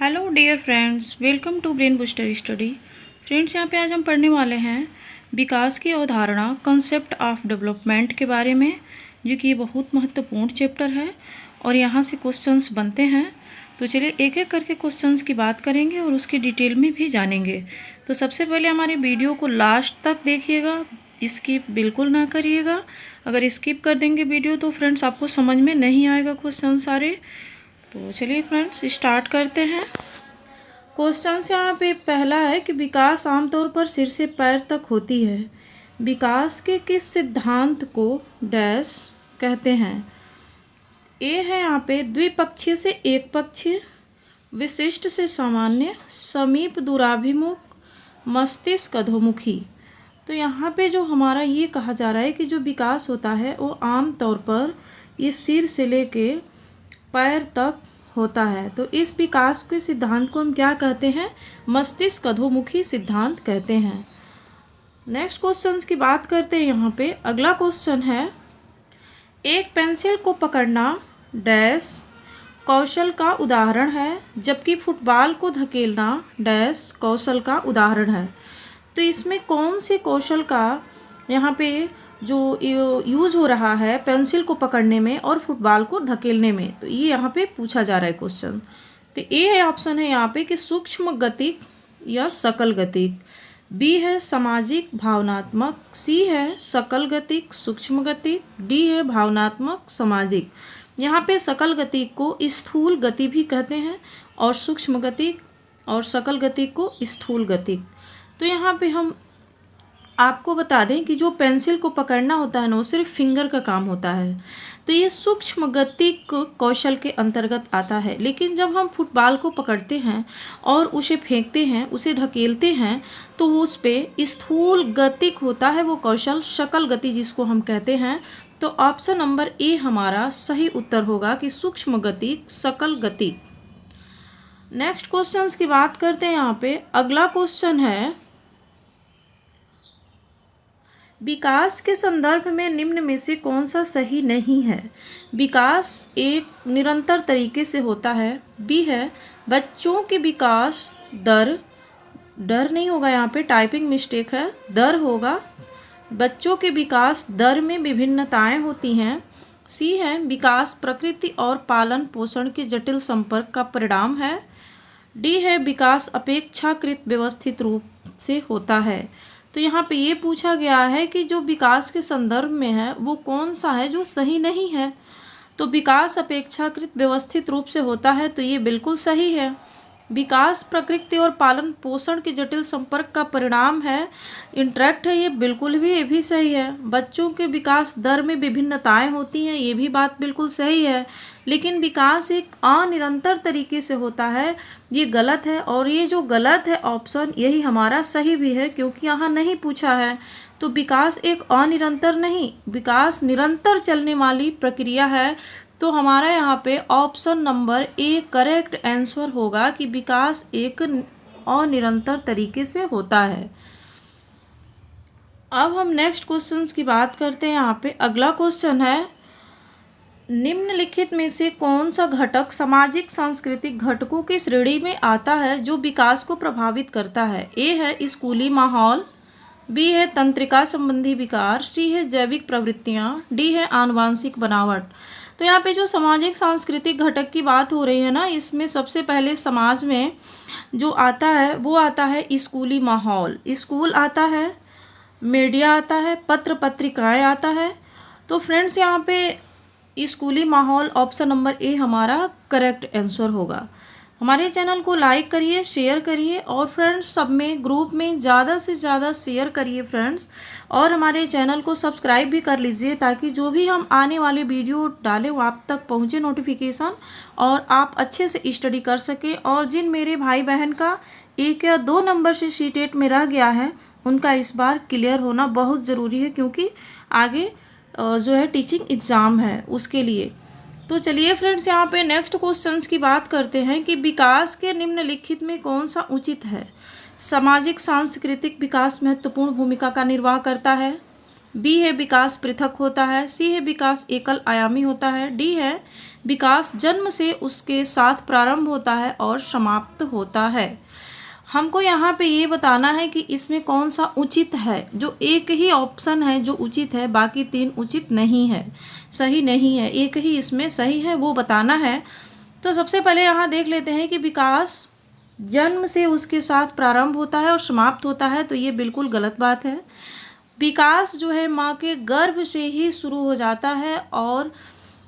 Hello dear friends, welcome to brain booster study. Friends, यहाँ पे आज हम पढ़ने वाले हैं विकास की अवधारणा, कंसेप्ट ऑफ डेवलपमेंट के बारे में, जो कि ये बहुत महत्वपूर्ण चैप्टर है और यहाँ से क्वेश्चंस बनते हैं। तो चलिए एक एक करके क्वेश्चंस की बात करेंगे और उसकी डिटेल में भी जानेंगे। तो सबसे पहले हमारे वीडियो को लास्ट तक देखिएगा, स्किप बिल्कुल ना करिएगा। अगर स्किप कर देंगे वीडियो तो फ्रेंड्स आपको समझ में नहीं आएगा क्वेश्चन सारे। तो चलिए फ्रेंड्स स्टार्ट करते हैं। क्वेश्चन यहाँ पे पहला है कि विकास आमतौर पर सिर से पैर तक होती है। विकास के किस सिद्धांत को डैश कहते हैं? ए है यहाँ पे द्विपक्षीय से एकपक्षीय, विशिष्ट से सामान्य, समीप दूराभिमुख, मस्तिष्क अधोमुखी। तो यहाँ पे जो हमारा ये कहा जा रहा है कि जो विकास होता है वो आमतौर पर ये सिर से लेके पैर तक होता है। तो इस विकास के सिद्धांत को हम क्या कहते हैं? मस्तिष्क अधोमुखी सिद्धांत कहते हैं। नेक्स्ट क्वेश्चन की बात करते हैं। यहाँ पे अगला क्वेश्चन है, एक पेंसिल को पकड़ना डैश कौशल का उदाहरण है, जबकि फुटबॉल को धकेलना डैश कौशल का उदाहरण है। तो इसमें कौन से कौशल का यहाँ पे जो यूज़ हो रहा है पेंसिल को पकड़ने में और फुटबॉल को धकेलने में? तो ये यहाँ पे पूछा जा रहा है क्वेश्चन। तो ए है ऑप्शन है यहाँ पे कि सूक्ष्म गतिक या सकल गतिक, बी है सामाजिक भावनात्मक, सी है सकल गतिक सूक्ष्म गतिक, डी है भावनात्मक सामाजिक। यहाँ पे सकल गतिक को स्थूल गति भी कहते हैं और सूक्ष्म गतिक और सकल गतिक को स्थूल गतिक। तो यहाँ पे हम आपको बता दें कि जो पेंसिल को पकड़ना होता है ना वो सिर्फ फिंगर का काम होता है, तो ये सूक्ष्म गतिक कौशल के अंतर्गत आता है। लेकिन जब हम फुटबॉल को पकड़ते हैं और उसे फेंकते हैं, उसे ढकेलते हैं, तो वो उस पर स्थूल गतिक होता है, वो कौशल सकल गति जिसको हम कहते हैं। तो ऑप्शन नंबर ए हमारा सही उत्तर होगा कि सूक्ष्म गतिक सकल गतिक। नेक्स्ट क्वेश्चन की बात करते हैं। यहाँ पे अगला क्वेश्चन है, विकास के संदर्भ में निम्न में से कौन सा सही नहीं है? विकास एक निरंतर तरीके से होता है, बी है बच्चों के विकास दर, डर नहीं होगा यहाँ पे, टाइपिंग मिस्टेक है, दर होगा, बच्चों के विकास दर में विभिन्नताएं होती हैं, सी है विकास प्रकृति और पालन पोषण के जटिल संपर्क का परिणाम है, डी है विकास अपेक्षाकृत व्यवस्थित रूप से होता है। तो यहाँ पे ये पूछा गया है कि जो विकास के संदर्भ में है वो कौन सा है जो सही नहीं है? तो विकास अपेक्षाकृत व्यवस्थित रूप से होता है, तो ये बिल्कुल सही है। विकास प्रकृति और पालन पोषण के जटिल संपर्क का परिणाम है, इंटरेक्ट है, ये बिल्कुल भी ये भी सही है। बच्चों के विकास दर में विभिन्नताएं होती हैं, ये भी बात बिल्कुल सही है। लेकिन विकास एक अनिरंतर तरीके से होता है, ये गलत है। और ये जो गलत है ऑप्शन यही हमारा सही भी है, क्योंकि यहाँ नहीं पूछा है। तो विकास एक अनिरंतर नहीं, विकास निरंतर चलने वाली प्रक्रिया है। तो हमारा यहाँ पे option number A correct answer होगा कि विकास एक अनिरंतर तरीके से होता है। अब हम नेक्स्ट क्वेश्चन की बात करते हैं। यहाँ पे अगला क्वेश्चन है, निम्नलिखित में से कौन सा घटक सामाजिक सांस्कृतिक घटकों की श्रेणी में आता है जो विकास को प्रभावित करता है? ए है स्कूली माहौल, बी है तंत्रिका संबंधी विकार, सी है जैविक प्रवृत्तियाँ, डी है आनुवांशिक बनावट। तो यहाँ पे जो सामाजिक सांस्कृतिक घटक की बात हो रही है ना, इसमें सबसे पहले समाज में जो आता है वो आता है स्कूली माहौल, स्कूल आता है, मीडिया आता है, पत्र पत्रिकाएं आता है। तो फ्रेंड्स यहाँ पे स्कूली माहौल ऑप्शन नंबर ए हमारा करेक्ट आंसर होगा। हमारे चैनल को लाइक करिए, शेयर करिए और फ्रेंड्स सब में ग्रुप में ज़्यादा से ज़्यादा शेयर करिए फ्रेंड्स। और हमारे चैनल को सब्सक्राइब भी कर लीजिए, ताकि जो भी हम आने वाले वीडियो डालें वो आप तक पहुँचे नोटिफिकेशन, और आप अच्छे से स्टडी कर सकें। और जिन मेरे भाई बहन का 1 या 2 नंबर से सीटेट में रह गया है, उनका इस बार क्लियर होना बहुत ज़रूरी है, क्योंकि आगे जो है टीचिंग एग्ज़ाम है उसके लिए। तो चलिए फ्रेंड्स यहाँ पे नेक्स्ट क्वेश्चंस की बात करते हैं कि विकास के निम्नलिखित में कौन सा उचित है? सामाजिक सांस्कृतिक विकास महत्वपूर्ण भूमिका का निर्वाह करता है, बी है विकास पृथक होता है, सी है विकास एकल आयामी होता है, डी है विकास जन्म से उसके साथ प्रारंभ होता है और समाप्त होता है। हमको यहाँ पे ये बताना है कि इसमें कौन सा उचित है। जो एक ही ऑप्शन है जो उचित है, बाकी तीन उचित नहीं है, सही नहीं है, एक ही इसमें सही है, वो बताना है। तो सबसे पहले यहाँ देख लेते हैं कि विकास जन्म से उसके साथ प्रारंभ होता है और समाप्त होता है, तो ये बिल्कुल गलत बात है। विकास जो है माँ के गर्भ से ही शुरू हो जाता है और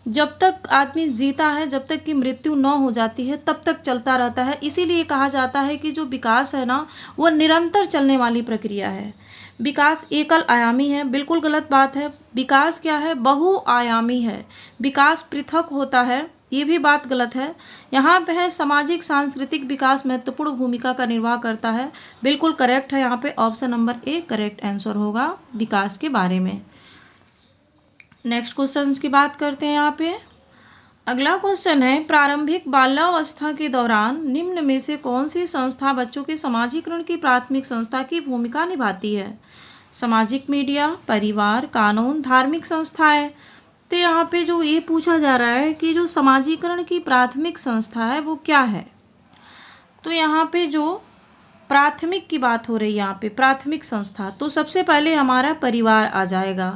जब तक आदमी जीता है, जब तक कि मृत्यु न हो जाती है, तब तक चलता रहता है। इसीलिए कहा जाता है कि जो विकास है ना, वो निरंतर चलने वाली प्रक्रिया है। विकास एकल आयामी है, बिल्कुल गलत बात है। विकास क्या है? बहुआयामी है। विकास पृथक होता है, ये भी बात गलत है। यहाँ पे है सामाजिक सांस्कृतिक विकास महत्वपूर्ण भूमिका का निर्वाह करता है, बिल्कुल करेक्ट है। यहाँ पे option number A correct answer होगा विकास के बारे में। नेक्स्ट क्वेश्चन की बात करते हैं यहाँ पे। अगला क्वेश्चन है, प्रारंभिक बाल्यावस्था के दौरान निम्न में से कौन सी संस्था बच्चों के समाजीकरण की प्राथमिक संस्था की भूमिका निभाती है? सामाजिक मीडिया, परिवार, कानून, धार्मिक संस्थाएं। तो यहाँ पे जो ये पूछा जा रहा है कि जो समाजीकरण की प्राथमिक संस्था है वो क्या है, तो यहाँ पे जो प्राथमिक की बात हो रही है, यहाँ पे प्राथमिक संस्था, तो सबसे पहले हमारा परिवार आ जाएगा।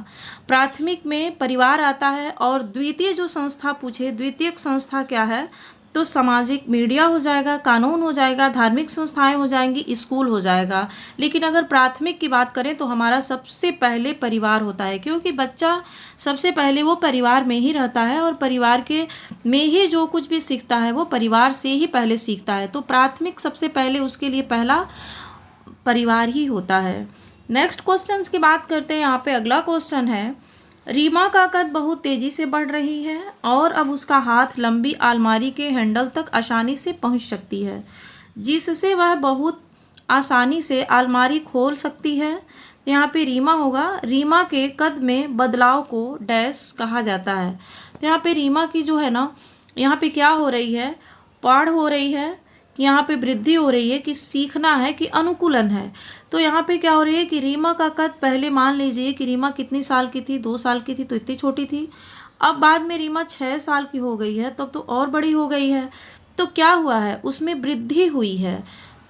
प्राथमिक में परिवार आता है। और द्वितीय जो संस्था पूछे, द्वितीयक संस्था क्या है, तो सामाजिक मीडिया हो जाएगा, कानून हो जाएगा, धार्मिक संस्थाएं हो जाएंगी, स्कूल हो जाएगा। लेकिन अगर प्राथमिक की बात करें तो हमारा सबसे पहले परिवार होता है, क्योंकि बच्चा सबसे पहले वो परिवार में ही रहता है और परिवार के में ही जो कुछ भी सीखता है वो परिवार से ही पहले सीखता है। तो प्राथमिक सबसे पहले उसके लिए पहला परिवार ही होता है। नेक्स्ट क्वेश्चन की बात करते हैं। यहाँ पे अगला क्वेश्चन है, रीमा का कद बहुत तेजी से बढ़ रही है और अब उसका हाथ लंबी अलमारी के हैंडल तक आसानी से पहुंच सकती है, जिससे वह बहुत आसानी से अलमारी खोल सकती है। यहाँ पे रीमा होगा। रीमा के कद में बदलाव को डैश कहा जाता है। तो यहाँ पे रीमा की जो है ना, यहाँ पे क्या हो रही है, पढ़ हो रही है, यहाँ पे वृद्धि हो रही है, कि सीखना है कि अनुकूलन है। तो यहाँ पे क्या हो रही है कि रीमा का कद, पहले मान लीजिए कि रीमा कितनी साल की थी, 2 साल की थी, तो इतनी छोटी थी। अब बाद में रीमा 6 साल की हो गई है, तब तो और बड़ी हो गई है। तो क्या हुआ है, उसमें वृद्धि हुई है,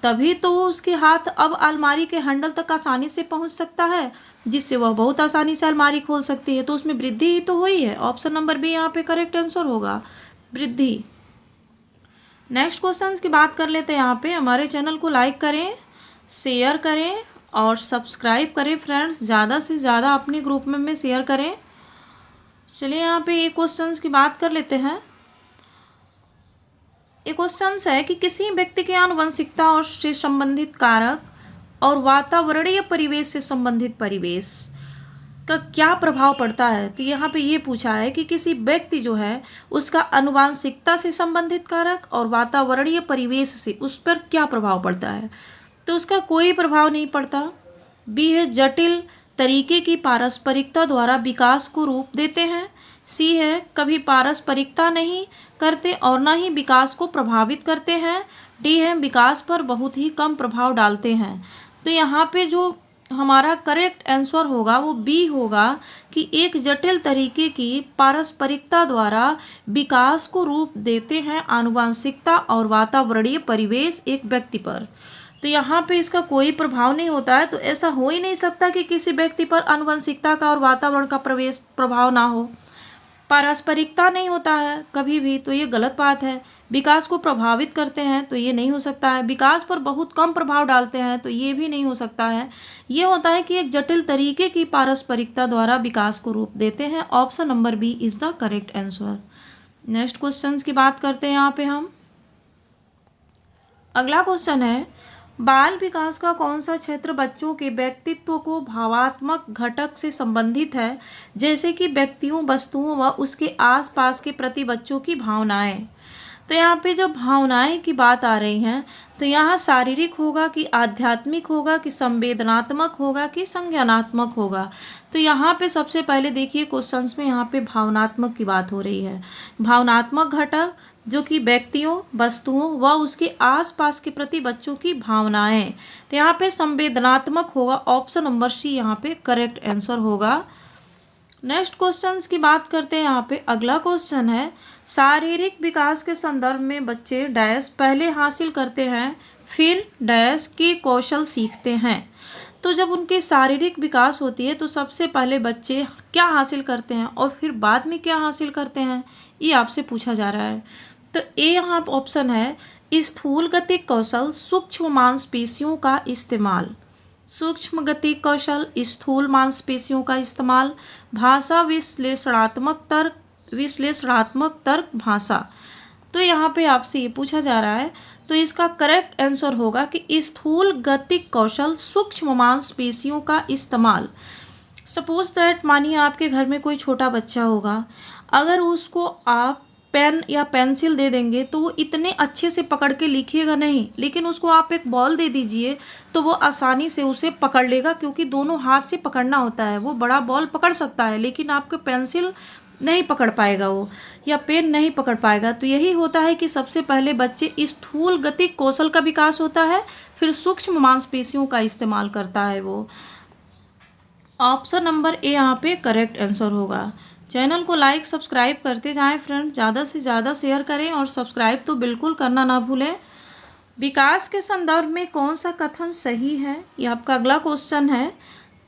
तभी तो उसके हाथ अब अलमारी के हैंडल तक आसानी से पहुँच सकता है, जिससे वह बहुत आसानी से अलमारी खोल सकती है। तो उसमें वृद्धि ही तो हुई है। ऑप्शन नंबर बी यहाँ पे करेक्ट आंसर होगा, वृद्धि। नेक्स्ट क्वेश्चन की बात कर लेते हैं। यहाँ पे हमारे चैनल को लाइक करें, शेयर करें और सब्सक्राइब करें फ्रेंड्स, ज़्यादा से ज़्यादा अपने ग्रुप में शेयर करें। चलिए यहाँ पे एक क्वेश्चन की बात कर लेते हैं। एक क्वेश्चन है कि किसी व्यक्ति के आनुवंशिकता और से संबंधित कारक और वातावरणीय परिवेश से संबंधित परिवेश का क्या प्रभाव पड़ता है। तो यहाँ पे ये पूछा है कि किसी व्यक्ति जो है उसका आनुवंशिकता से संबंधित कारक और वातावरणीय परिवेश से उस पर क्या प्रभाव पड़ता है। तो उसका कोई प्रभाव नहीं पड़ता। बी है जटिल तरीके की पारस्परिकता द्वारा विकास को रूप देते हैं। सी है कभी पारस्परिकता नहीं करते और न ही विकास को प्रभावित करते हैं। डी है विकास पर बहुत ही कम प्रभाव डालते हैं। तो यहाँ पे जो हमारा करेक्ट आंसर होगा वो बी होगा कि एक जटिल तरीके की पारस्परिकता द्वारा विकास को रूप देते हैं आनुवंशिकता और वातावरणीय परिवेश एक व्यक्ति पर। तो यहाँ पे इसका कोई प्रभाव नहीं होता है। तो ऐसा हो ही नहीं सकता कि किसी व्यक्ति पर आनुवंशिकता का और वातावरण का प्रभाव ना हो। पारस्परिकता नहीं होता है कभी भी, तो ये गलत बात है। विकास को प्रभावित करते हैं, तो ये नहीं हो सकता है। विकास पर बहुत कम प्रभाव डालते हैं, तो ये भी नहीं हो सकता है। ये होता है कि एक जटिल तरीके की पारस्परिकता द्वारा विकास को रूप देते हैं। Option number B is the correct answer. Next question की बात करते हैं यहाँ पे हम। अगला क्वेश्चन है, बाल विकास का कौन सा क्षेत्र बच्चों के व्यक्तित्व को भावात्मक घटक से संबंधित है, जैसे कि व्यक्तियों, वस्तुओं व उसके आसपास के प्रति बच्चों की भावनाएं। तो यहाँ पे जो भावनाएं की बात आ रही हैं, तो यहाँ शारीरिक होगा कि आध्यात्मिक होगा कि संवेदनात्मक होगा कि संज्ञानात्मक होगा। तो यहाँ पे सबसे पहले देखिए क्वेश्चंस में यहाँ पे भावनात्मक की बात हो रही है। भावनात्मक घटक, जो कि व्यक्तियों, वस्तुओं व उसके आसपास के प्रति बच्चों की भावनाएं। तो यहाँ पे संवेदनात्मक होगा, ऑप्शन नंबर सी यहाँ पे करेक्ट आंसर होगा। नेक्स्ट क्वेश्चन की बात करते हैं। यहाँ पे अगला क्वेश्चन है, शारीरिक विकास के संदर्भ में बच्चे डैश पहले हासिल करते हैं फिर डैश के कौशल सीखते हैं। तो जब उनकी शारीरिक विकास होती है तो सबसे पहले बच्चे क्या हासिल करते हैं और फिर बाद में क्या हासिल करते हैं, ये आपसे पूछा जा रहा है। तो ए यहाँ ऑप्शन है स्थूल गतिक कौशल, सूक्ष्म मांसपेशियों का इस्तेमाल, सूक्ष्म गति कौशल, स्थूल मांसपेशियों का इस्तेमाल, भाषा विश्लेषणात्मक तर्क भाषा। तो यहाँ पे आपसे ये पूछा जा रहा है, तो इसका करेक्ट आंसर होगा कि स्थूल गतिक कौशल, सूक्ष्म मांसपेशियों का इस्तेमाल। सपोज दैट मानिए आपके घर में कोई छोटा बच्चा होगा, अगर उसको आप पेन या पेंसिल दे देंगे तो वो इतने अच्छे से पकड़ के लिखेगा नहीं, लेकिन उसको आप एक बॉल दे दीजिए तो वो आसानी से उसे पकड़ लेगा, क्योंकि दोनों हाथ से पकड़ना होता है। वो बड़ा बॉल पकड़ सकता है लेकिन आपके पेंसिल नहीं पकड़ पाएगा वो, या पेन नहीं पकड़ पाएगा। तो यही होता है कि सबसे पहले बच्चे स्थूल गतिक कौशल का विकास होता है, फिर सूक्ष्म मांसपेशियों का इस्तेमाल करता है वो। ऑप्शन नंबर ए यहाँ पे करेक्ट आंसर होगा। चैनल को लाइक सब्सक्राइब करते जाएं फ्रेंड्स, ज़्यादा से ज़्यादा शेयर करें और सब्सक्राइब तो बिल्कुल करना ना भूलें। विकास के संदर्भ में कौन सा कथन सही है, ये आपका अगला क्वेश्चन है।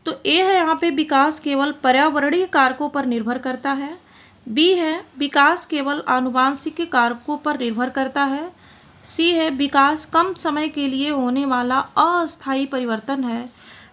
तो ए है यहाँ पे विकास केवल पर्यावरणीय कारकों पर निर्भर करता है, बी है विकास केवल आनुवांशिक कारकों पर निर्भर करता है, सी है विकास कम समय के लिए होने वाला अस्थायी परिवर्तन है,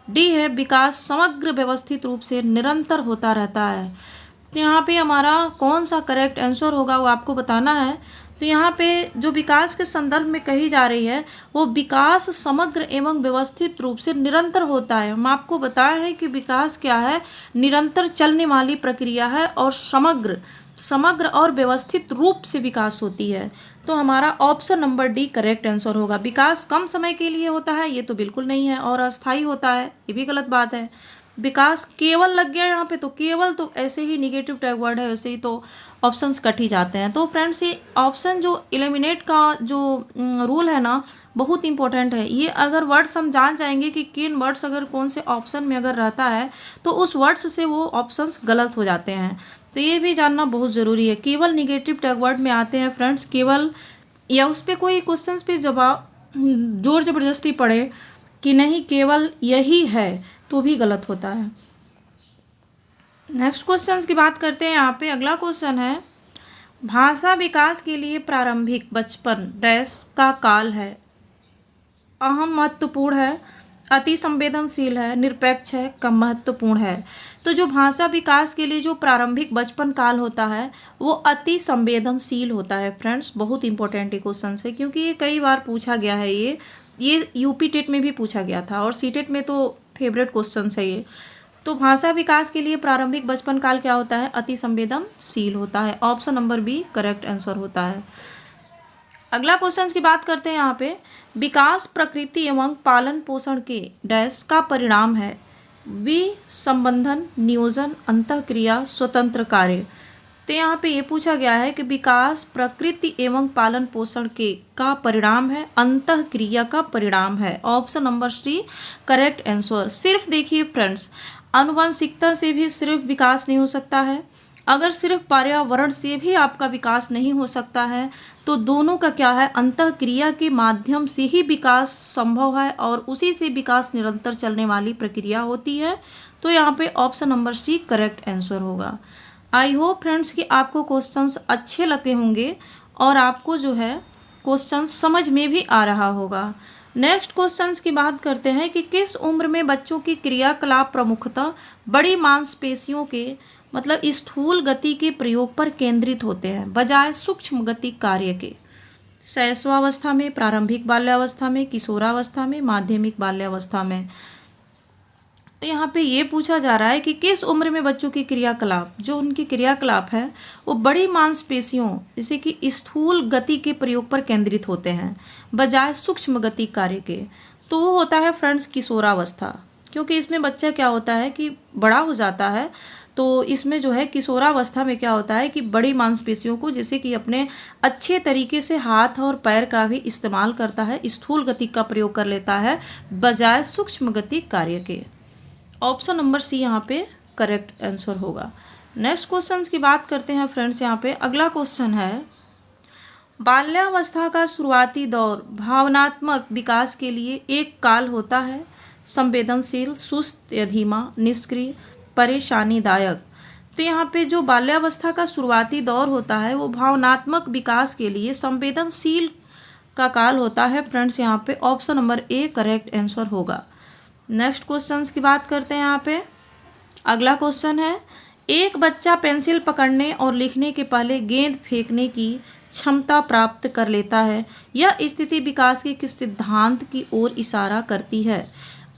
डी है विकास समग्र व्यवस्थित रूप से निरंतर होता रहता है। तो यहाँ पे हमारा कौन सा करेक्ट आंसर होगा वो आपको बताना है। तो यहाँ पे जो विकास के संदर्भ में कही जा रही है वो विकास समग्र एवं व्यवस्थित रूप से निरंतर होता है। हम आपको बताया है कि विकास क्या है, निरंतर चलने वाली प्रक्रिया है और समग्र और व्यवस्थित रूप से विकास होती है। तो हमारा option number D correct answer होगा। विकास कम समय के लिए होता है ये तो बिल्कुल नहीं है, और अस्थायी होता है ये भी गलत बात है। विकास केवल लग गया यहाँ पे, तो केवल तो ऐसे ही निगेटिव टैग वर्ड है, वैसे ही तो ऑप्शंस कट ही जाते हैं। तो फ्रेंड्स ये ऑप्शन जो एलिमिनेट का जो रूल है ना बहुत इंपॉर्टेंट है। ये अगर वर्ड्स हम जान जाएंगे कि किन वर्ड्स अगर कौन से ऑप्शन में अगर रहता है तो उस वर्ड्स से वो ऑप्शंस गलत हो जाते हैं। तो ये भी जानना बहुत ज़रूरी है। केवल निगेटिव टैग वर्ड में आते हैं फ्रेंड्स, केवल या उस पर कोई क्वेश्चन पे जवाब जोर ज़बरदस्ती पड़े कि नहीं केवल यही है तो भी गलत होता है। नेक्स्ट क्वेश्चन की बात करते हैं। यहाँ पे अगला क्वेश्चन है, भाषा विकास के लिए प्रारंभिक बचपन डैश का काल है, अहम महत्वपूर्ण है, अति संवेदनशील है, निरपेक्ष है, कम महत्वपूर्ण है। तो जो भाषा विकास के लिए जो प्रारंभिक बचपन काल होता है वो अति संवेदनशील होता है फ्रेंड्स। बहुत इंपॉर्टेंट क्वेश्चन है क्योंकि ये कई बार पूछा गया है। ये यूपी टेट में भी पूछा गया था और सी टेट में तो फेवरेट क्वेश्चन है ये। तो भाषा विकास के लिए प्रारंभिक बचपन काल क्या होता है, अति संवेदनशील होता है। Option number B correct answer होता है। अगला क्वेश्चन की बात करते हैं। यहाँ पे विकास प्रकृति एवं पालन पोषण के डैश का परिणाम है, विसंबंधन, नियोजन, अंतःक्रिया, स्वतंत्र कार्य। तो यहाँ पे ये पूछा गया है कि विकास प्रकृति एवं पालन पोषण के का परिणाम है, अंतःक्रिया का परिणाम है। Option number C correct answer. सिर्फ देखिए फ्रेंड्स, आनुवंशिकता से भी सिर्फ विकास नहीं हो सकता है, अगर सिर्फ पर्यावरण से भी आपका विकास नहीं हो सकता है, तो दोनों का क्या है, अंतःक्रिया के माध्यम से ही विकास संभव है और उसी से विकास निरंतर चलने वाली प्रक्रिया होती है। तो यहाँ पे option number C correct answer होगा। आई होप फ्रेंड्स कि आपको क्वेश्चंस अच्छे लगते होंगे और आपको जो है क्वेश्चंस समझ में भी आ रहा होगा। नेक्स्ट क्वेश्चंस की बात करते हैं कि किस उम्र में बच्चों की क्रियाकलाप प्रमुखतः बड़ी मांसपेशियों के मतलब स्थूल गति के प्रयोग पर केंद्रित होते हैं बजाय सूक्ष्म गति कार्य के। शैशवावस्था में, प्रारंभिक बाल्यावस्था में, किशोरावस्था में, माध्यमिक बाल्यावस्था में। तो यहाँ पे ये पूछा जा रहा है कि किस उम्र में बच्चों की क्रियाकलाप, जो उनकी क्रियाकलाप है वो बड़ी मांसपेशियों जैसे कि स्थूल गति के प्रयोग पर केंद्रित होते हैं बजाय सूक्ष्म गति कार्य के। तो वो होता है फ्रेंड्स किशोरावस्था, क्योंकि इसमें बच्चा क्या होता है कि बड़ा हो जाता है तो इसमें जो है किशोरावस्था में क्या होता है कि बड़ी मांसपेशियों को, जैसे कि अपने अच्छे तरीके से हाथ और पैर का भी इस्तेमाल करता है, स्थूल गति का प्रयोग कर लेता है बजाय सूक्ष्म गति कार्य के। ऑप्शन नंबर सी यहाँ पे करेक्ट आंसर होगा। नेक्स्ट क्वेश्चन की बात करते हैं फ्रेंड्स। यहाँ पे अगला क्वेश्चन है, बाल्यावस्था का शुरुआती दौर भावनात्मक विकास के लिए एक काल होता है, संवेदनशील, सुस्त या धीमा, निष्क्रिय, परेशानीदायक। तो यहाँ पे जो बाल्यावस्था का शुरुआती दौर होता है वो भावनात्मक विकास के लिए संवेदनशील का काल होता है फ्रेंड्स। यहाँ पे option number A correct answer होगा। नेक्स्ट क्वेश्चन की बात करते हैं। यहाँ पे अगला क्वेश्चन है, एक बच्चा पेंसिल पकड़ने और लिखने के पहले गेंद फेंकने की क्षमता प्राप्त कर लेता है। यह स्थिति विकास के किस सिद्धांत की ओर इशारा करती है?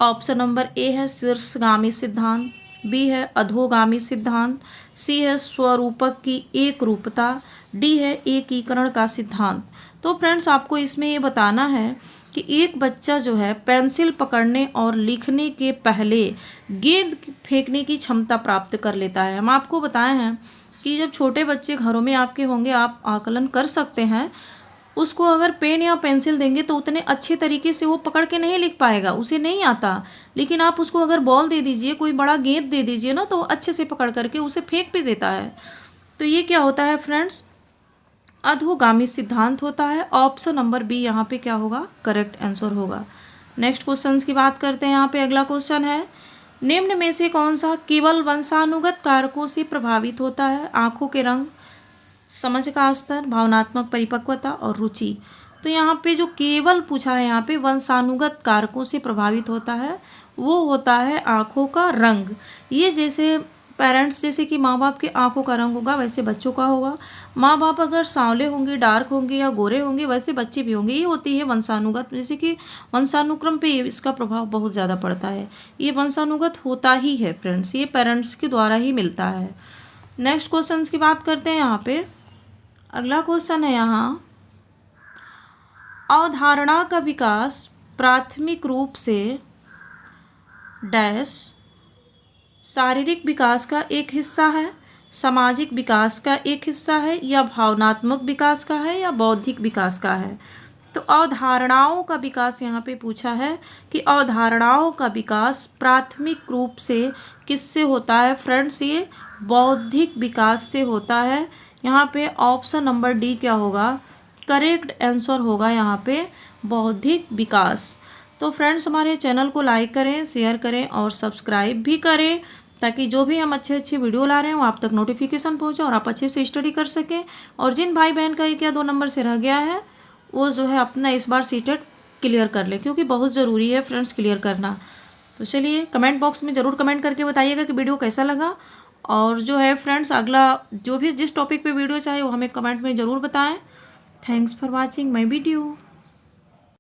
ऑप्शन नंबर ए है शीर्षगामी सिद्धांत, बी है अधोगामी सिद्धांत, सी है स्वरूपक की एक रूपता, डी है एकीकरण का सिद्धांत। तो फ्रेंड्स आपको इसमें ये बताना है कि एक बच्चा जो है पेंसिल पकड़ने और लिखने के पहले गेंद फेंकने की क्षमता प्राप्त कर लेता है। हम आपको बताए हैं कि जब छोटे बच्चे घरों में आपके होंगे, आप आकलन कर सकते हैं, उसको अगर पेन या पेंसिल देंगे तो उतने अच्छे तरीके से वो पकड़ के नहीं लिख पाएगा, उसे नहीं आता। लेकिन आप उसको अगर बॉल दे दीजिए, कोई बड़ा गेंद दे दीजिए ना, तो वो अच्छे से पकड़ करके उसे फेंक भी देता है। तो ये क्या होता है फ्रेंड्स? अधोगामी सिद्धांत होता है। ऑप्शन नंबर बी यहाँ पे क्या होगा? करेक्ट आंसर होगा। नेक्स्ट क्वेश्चन की बात करते हैं। यहाँ पे अगला क्वेश्चन है, निम्न में से कौन सा केवल वंशानुगत कारकों से प्रभावित होता है? आंखों के रंग, समझ का स्तर, भावनात्मक परिपक्वता और रुचि। तो यहाँ पे जो केवल पूछा है, यहाँ पे वंशानुगत कारकों से प्रभावित होता है, वो होता है आंखों का रंग। ये जैसे पेरेंट्स, जैसे कि माँ बाप के आंखों का रंग होगा वैसे बच्चों का होगा। माँ बाप अगर सांवले होंगे, डार्क होंगे या गोरे होंगे, वैसे बच्चे भी होंगे। ये होती है वंशानुगत, जैसे कि वंशानुक्रम पे इसका प्रभाव बहुत ज़्यादा पड़ता है। ये वंशानुगत होता ही है फ्रेंड्स, ये पेरेंट्स के द्वारा ही मिलता है। नेक्स्ट क्वेश्चन की बात करते हैं। यहाँ पे अगला क्वेश्चन है, यहाँ अवधारणा का विकास प्राथमिक रूप से डैश शारीरिक विकास का एक हिस्सा है, सामाजिक विकास का एक हिस्सा है, या भावनात्मक विकास का है, या बौद्धिक विकास का है? तो अवधारणाओं का विकास यहाँ पे पूछा है कि अवधारणाओं का विकास प्राथमिक रूप से किससे होता है फ्रेंड्स? ये बौद्धिक विकास से होता है। यहाँ पे ऑप्शन नंबर डी क्या होगा? करेक्ट आंसर होगा यहाँ पे बौद्धिक विकास। तो फ्रेंड्स हमारे चैनल को लाइक करें, शेयर करें और सब्सक्राइब भी करें, ताकि जो भी हम अच्छे वीडियो ला रहे हैं वो आप तक नोटिफिकेशन पहुंचे और आप अच्छे से स्टडी कर सकें। और जिन भाई बहन का 1 या 2 नंबर से रह गया है वो जो है अपना इस बार सीटेट क्लियर कर ले, क्योंकि बहुत ज़रूरी है फ्रेंड्स क्लियर करना। तो चलिए कमेंट बॉक्स में ज़रूर कमेंट करके बताइएगा कि वीडियो कैसा लगा। और जो है फ्रेंड्स अगला जो भी जिस टॉपिक पे वीडियो चाहे वो हमें कमेंट में ज़रूर बताएं। Thanks for watching my video.